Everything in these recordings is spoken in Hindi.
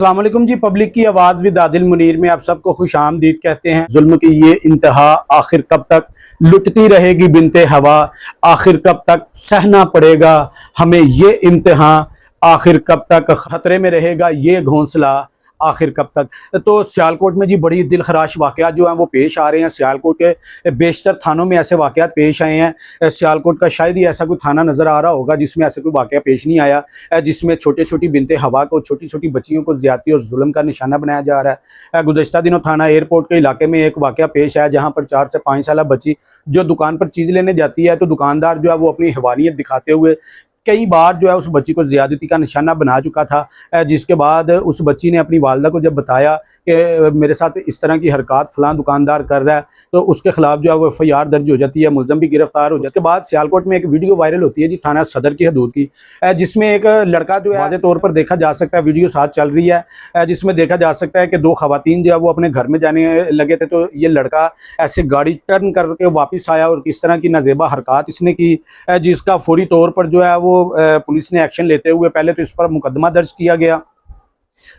अस्सलाम वालेकुम जी। पब्लिक की आवाज़ विद आदिल मुनीर में आप सबको खुश आमदीद कहते हैं। जुल्म की ये इंतहा आखिर कब तक, लुटती रहेगी बिनते हवा, आखिर कब तक सहना पड़ेगा हमें ये इम्तिहां, आखिर कब तक खतरे में रहेगा ये घोंसला, आखिर कब तक। तो सियालकोट में जी बड़ी दिलखराश वाक़यात जो हैं वो पेश आ रहे हैं। सियालकोट के बेशतर थानों में ऐसे वाक़यात पेश आए हैं। सियालकोट का शायद ही ऐसा कोई थाना नज़र आ रहा होगा जिसमें ऐसा कोई वाक़या पेश नहीं आया, जिसमें छोटी छोटी बिनते हवा को, छोटी छोटी बच्चियों को ज़्यादती और जुल्म का निशाना बनाया जा रहा है। गुज़श्ता दिनों थाना एयरपोर्ट के इलाके में एक वाक़या पेश आया जहाँ पर 4 से 5 साल बच्ची जो दुकान पर चीज़ लेने जाती है, तो दुकानदार जो है वो अपनी हैवानियत दिखाते हुए कई बार जो है उस बच्ची को ज़्यादती का निशाना बना चुका था। जिसके बाद उस बच्ची ने अपनी वालदा को जब बताया कि मेरे साथ इस तरह की हरकत फ़लाँ दुकानदार कर रहा है, तो उसके खिलाफ जो है वो FIR दर्ज हो जाती है, मुलज़म भी गिरफ्तार हो जाता है। उसके बाद सियालकोट में एक वीडियो वायरल होती है जी थाना सदर की हदूद की, जिसमें एक लड़का जो है वाज़े तौर पर देखा जा सकता है, वीडियो साथ चल रही है, जिसमें देखा जा सकता है कि 2 ख़वातीन जो है वो अपने घर में जाने लगे थे, तो ये लड़का ऐसे गाड़ी टर्न करके वापस आया और किस तरह की नाजेबा हरकत इसने की, जिसका फौरी तौर पर जो है वो पुलिस ने एक्शन लेते हुए पहले तो इस पर मुकदमा दर्ज किया गया।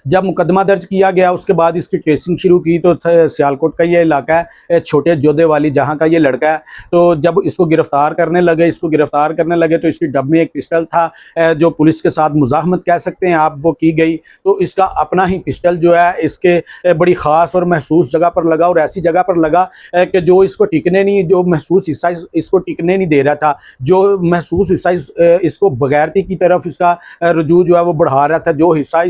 जब मुकदमा दर्ज किया गया उसके बाद इसकी ट्रेसिंग शुरू की, तो सियालकोट का ये इलाका है छोटे जोधे वाली, जहाँ का ये लड़का है। तो जब इसको गिरफ्तार करने लगे तो इसकी डब में एक पिस्टल था, जो पुलिस के साथ मुज़ाहमत कह सकते हैं आप, वो की गई। तो इसका अपना ही पिस्टल जो है इसके बड़ी ख़ास और महसूस जगह पर लगा, और ऐसी जगह पर लगा कि जो इसको टिकने नहीं, जो महसूस हिस्सा इसको टिकने नहीं दे रहा था, जो महसूस हिस्सा इसको बगैरती की तरफ इसका रुजू जो है वो बढ़ा रहा था, जो हिस्सा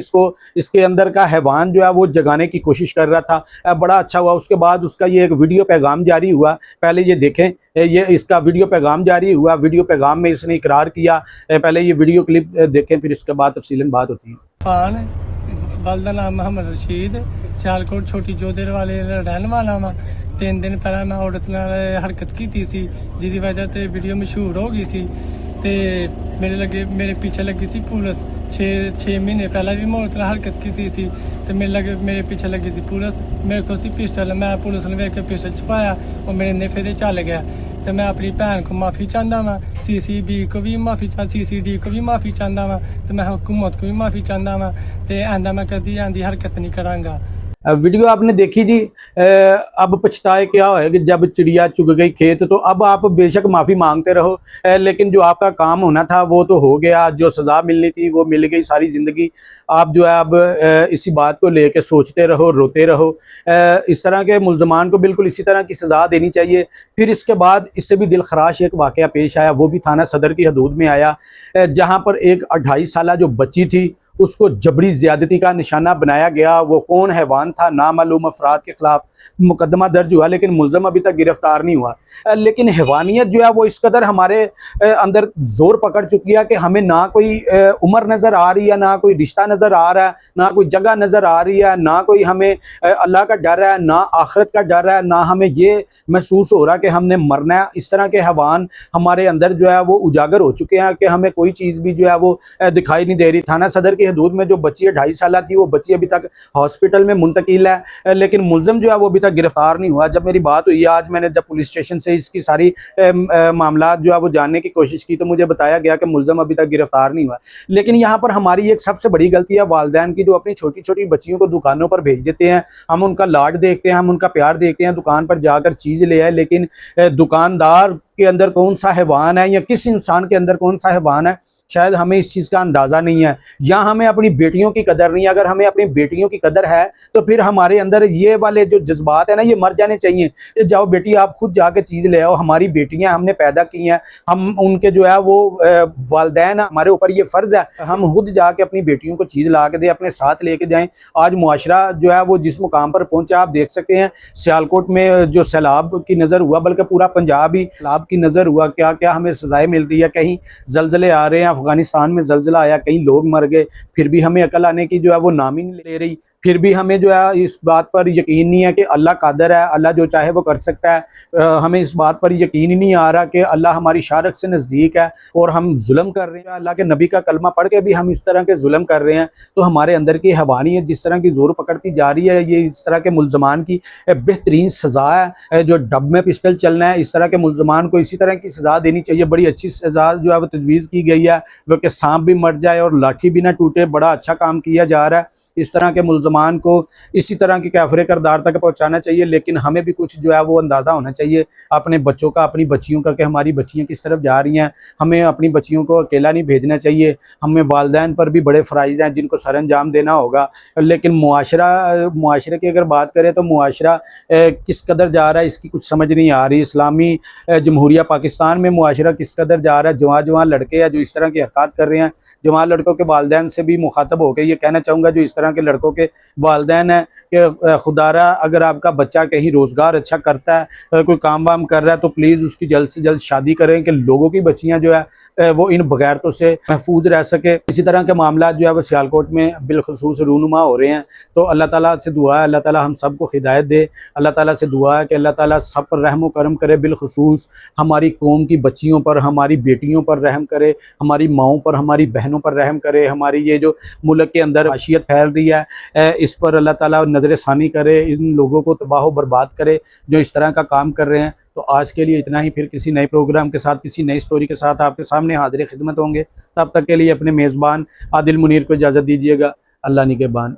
इसके अंदर का हैवान जो है वो जगाने की कोशिश कर रहा था। बड़ा अच्छा हुआ। उसके बाद उसका ये एक वीडियो पैगाम जारी हुआ, पहले ये देखें, ये इसका वीडियो पैगाम जारी हुआ। वीडियो पैगाम में इसने इकरार किया, पहले ये वीडियो क्लिप देखें, फिर इसके बाद तफसीलन बात होती है। वालदा नाम मोहम्मद रशीद, सियालकोट छोटी जोधे वाले रहने वाला वा। 3 दिन पहले मैं औरत नाल हरकत की थी जिसकी वजह से वीडियो मशहूर हो गई सी, ते मेरे पीछे लगी सी पुलिस। 6 महीने पहले भी मैं औरत नाल हरकत की थी, तो मेरे पीछे लगी सी पुलिस। मेरे को सी पिस्टल, मैं पुलिस ने वेख के पिस्टल छुपाया और मेरे नेफे से चल गया। तो मैं अपनी भैन को माफ़ी चाहता वा, CCB को भी माफ़ी CCD को भी माफ़ी चाहता वा, तो मैं हुकूमत को भी माफ़ी चाहता वा, तो आंदा मैं कभी आंधी हरकत नहीं करांगा। वीडियो आपने देखी जी। अब पछताए क्या होएगा जब चिड़िया चुग गई खेत। तो अब आप बेशक माफ़ी मांगते रहो, लेकिन जो आपका काम होना था वो तो हो गया, जो सज़ा मिलनी थी वो मिल गई। सारी ज़िंदगी आप जो है अब इसी बात को लेके सोचते रहो, रोते रहो। इस तरह के मुल्ज़मान को बिल्कुल इसी तरह की सज़ा देनी चाहिए। फिर इसके बाद इससे भी दिलखराश एक वाक़या पेश आया, वो भी थाना सदर की हदूद में आया, जहाँ पर एक 2.5 साल जो बच्ची थी उसको जबरी ज़्यादती का निशाना बनाया गया। वो कौन हैवान था, नामालूम अफराद के खिलाफ मुकदमा दर्ज हुआ, लेकिन मुलज़म अभी तक गिरफ्तार नहीं हुआ। लेकिन हैवानियत जो है वो इस कदर हमारे अंदर जोर पकड़ चुकी है कि हमें ना कोई उम्र नज़र आ रही है, ना कोई रिश्ता नज़र आ रहा है, ना कोई जगह नज़र आ रही है, ना कोई हमें अल्लाह का डर है, ना आखिरत का डर है, ना हमें ये महसूस हो रहा कि हमने मरना है। इस तरह के हैवान हमारे अंदर जो है वो उजागर हो चुके हैं कि हमें कोई चीज़ भी जो है वो दिखाई नहीं दे रही। थाना सदर की हदूद में जो बच्ची 2.5 साल थी, वो बच्ची अभी तक हॉस्पिटल में मुंतकिल है, लेकिन मुलज़म जो है वो अभी तक गिरफ्तार नहीं हुआ। जब मेरी बात हुई आज, मैंने जब पुलिस स्टेशन से इसकी सारी मामला जो है वो जानने की कोशिश की, तो मुझे बताया गया कि मुलज़म अभी तक गिरफ्तार नहीं हुआ। लेकिन यहाँ पर हमारी एक सबसे बड़ी गलती है वालिदैन की, जो अपनी छोटी छोटी बच्चियों को दुकानों पर भेज देते हैं। हम उनका लाड देखते हैं, हम उनका प्यार देखते हैं, दुकान पर जाकर चीज़ ले आए, लेकिन दुकानदार के अंदर कौन सा हैवान है या किस इंसान के अंदर कौन सा हैवान है, शायद हमें इस चीज़ का अंदाज़ा नहीं है। या हमें अपनी बेटियों की कदर नहीं है। अगर हमें अपनी बेटियों की कदर है तो फिर हमारे अंदर ये वाले जो जज्बात है ना, ये मर जाने चाहिए। जाओ बेटी, आप खुद जाके चीज़ ले आओ। हमारी बेटियां हमने पैदा की हैं, हम उनके जो है वो वालिदैन, हमारे ऊपर ये फ़र्ज़ है हम खुद जाके अपनी बेटियों को चीज़ ला के दें, अपने साथ लेके जाएँ। आज मुआशरा जो है वो जिस मुकाम पर पहुँचा, आप देख सकते हैं सियालकोट में जो सैलाब की नज़र हुआ, बल्कि पूरा पंजाब ही सैलाब की नज़र हुआ। क्या क्या हमें सज़ाएँ मिल रही है, कहीं ज़लज़ले आ रहे हैं, अफगानिस्तान में ज़लज़ला आया, कई लोग मर गए, फिर भी हमें अकल आने की जो है वो नाम ही नहीं ले रही। फिर भी हमें जो है इस बात पर यकीन नहीं है कि अल्लाह कादर है, अल्लाह जो चाहे वो कर सकता है। हमें इस बात पर यकीन ही नहीं आ रहा कि अल्लाह हमारी शारक से नज़दीक है और हम जुल्म कर रहे हैं। अल्लाह के नबी का कलमा पढ़ के भी हम इस तरह के जुल्म कर रहे हैं। तो हमारे अंदर की हैवानियत जिस तरह की जोर पकड़ती जा रही है, ये इस तरह के मुल्ज़मान की बेहतरीन सज़ा है। जो डब में पिस्टल चलना है, इस तरह के मुल्ज़मान को इसी तरह की सज़ा देनी चाहिए। बड़ी अच्छी सज़ा जो है वो तजवीज़ की गई है, वो कि सांप भी मर जाए और लाठी भी ना टूटे। बड़ा अच्छा काम किया जा रहा है। इस तरह के मुलजमान को इसी तरह की कैफरे करदार तक पहुँचाना चाहिए। लेकिन हमें भी कुछ जो है वो अंदाज़ा होना चाहिए अपने बच्चों का, अपनी बच्चियों का, कि हमारी बच्चियाँ किस तरफ जा रही हैं। हमें अपनी बच्चियों को अकेला नहीं भेजना चाहिए। हमें वालिदैन पर भी बड़े फ़राइज़ हैं जिनको सर अंजाम देना होगा। लेकिन मुआशरे की अगर बात करें तो मुआशरा किस कदर जा रहा है इसकी कुछ समझ नहीं आ रही। इस्लामी जमहूरिया पाकिस्तान में मुआशरा किस कदर जा रहा है। जवान जवान लड़के हैं जो इस तरह की हरकत कर रहे हैं। जवान लड़कों के वालिदैन से भी मुखातब होकर ये कहना चाहूँगा जो इस तरह के लड़कों के वालिदैन हैं कि खुदारा अगर आपका बच्चा कहीं रोज़गार अच्छा करता है, कोई काम वाम कर रहा है, तो प्लीज़ उसकी जल्द से जल्द शादी करें कि लोगों की बच्चियाँ जो है वो इन बगैरतों से महफूज रह सके। इसी तरह के मामला जो है वो सियालकोट में बिलखसूस रूनुमा हो रहे हैं। तो अल्लाह ताला से दुआ है, अल्लाह ताला हम सबको हिदायत दे। अल्लाह ताला से दुआ है कि अल्लाह ताला सब पर रहम करम करे, बिलखसूस हमारी कौम की बच्चियों पर, हमारी बेटियों पर रहम करे, हमारी माओं पर, हमारी बहनों पर रहम करे। हमारी ये जो मुल्क के अंदर आशियत फैल रही है इस पर अल्लाह ताला नज़र सानी करे, इन लोगों को तबाह बर्बाद करे जो इस तरह का काम कर रहे हैं। तो आज के लिए इतना ही, फिर किसी नए प्रोग्राम के साथ, किसी नई स्टोरी के साथ आपके सामने हाजिर खिदमत होंगे। तब तक के लिए अपने मेज़बान आदिल मुनीर को इजाज़त दीजिएगा। अल्लाह निगहबान।